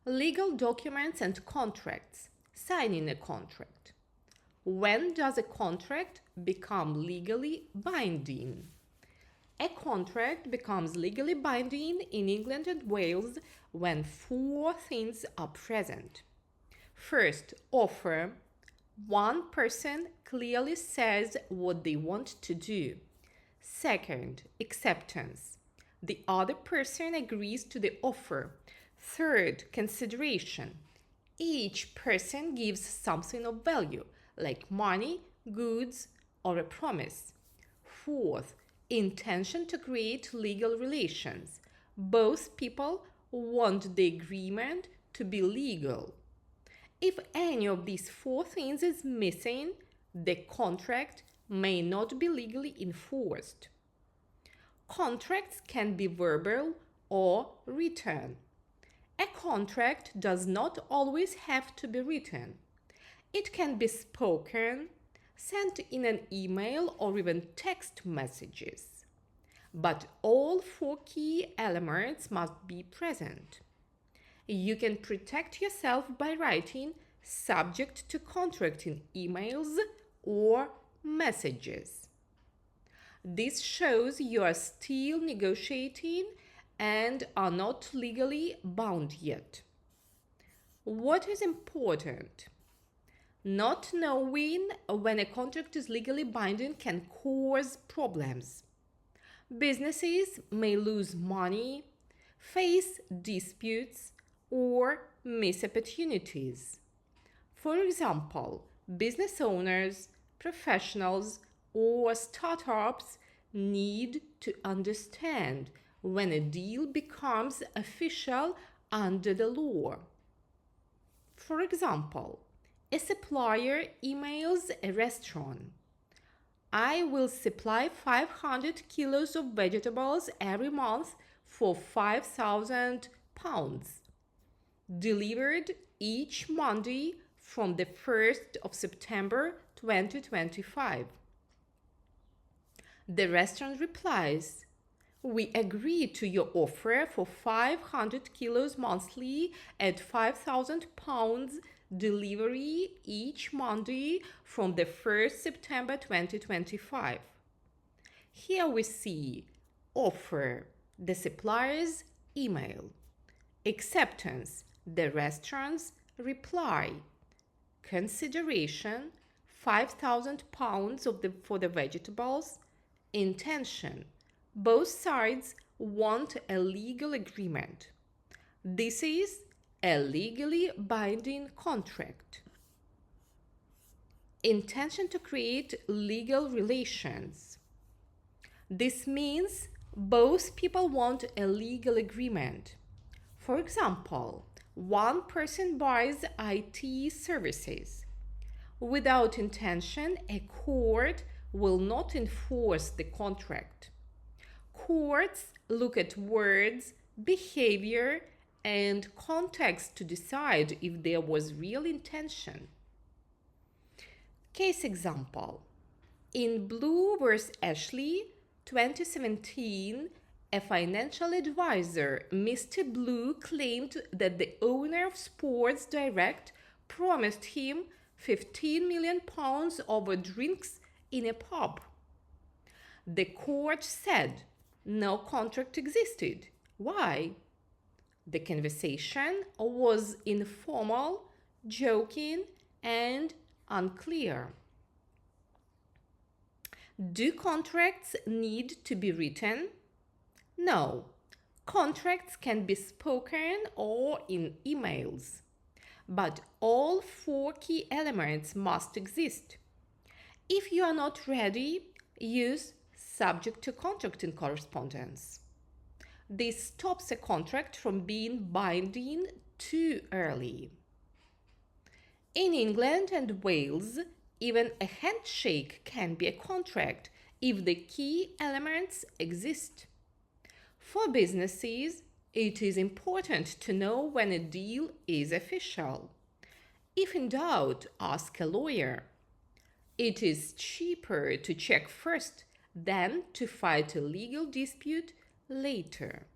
Legal documents and contracts. Signing a contract. When does a contract become legally binding? A contract becomes legally binding in England and Wales when four things are present. First, offer. One person clearly says what they want to do. Second, acceptance. The other person agrees to the offer. Third, consideration. Each person gives something of value, like money, goods, or a promise. Fourth, intention to create legal relations. Both people want the agreement to be legal. If any of these four things is missing, the contract may not be legally enforced. Contracts can be verbal or written. A contract does not always have to be written. It can be spoken, sent in an email, or even text messages. But all four key elements must be present. You can protect yourself by writing subject to contract in emails or messages. This shows you are still negotiating and are not legally bound yet. What is important? Not knowing when a contract is legally binding can cause problems. Businesses may lose money, face disputes, or miss opportunities. For example, business owners, professionals, or startups need to understand when a deal becomes official under the law. For example, a supplier emails a restaurant. I will supply 500 kilos of vegetables every month for £5,000, delivered each Monday from the 1st of September 2025. The restaurant replies, "We agree to your offer for 500 kilos monthly at £5,000 delivery each Monday from the 1st September 2025. Here we see offer, the supplier's email, acceptance, the restaurant's reply, consideration, £5,000 for the vegetables, intention. Both sides want a legal agreement. This is a legally binding contract. Intention to create legal relations. This means both people want a legal agreement. For example, one person buys IT services. Without intention, a court will not enforce the contract. Courts look at words, behavior, and context to decide if there was real intention. Case example. In Blue vs. Ashley, 2017, a financial advisor, Mr. Blue, claimed that the owner of Sports Direct promised him £15 million over drinks in a pub. The court said no contract existed. Why? The conversation was informal, joking, and unclear. Do contracts need to be written? No. Contracts can be spoken or in emails. But all four key elements must exist. If you are not ready, use subject to contract in correspondence. This stops a contract from being binding too early. In England and Wales, even a handshake can be a contract if the key elements exist. For businesses, it is important to know when a deal is official. If in doubt, ask a lawyer. It is cheaper to check first than to fight a legal dispute later.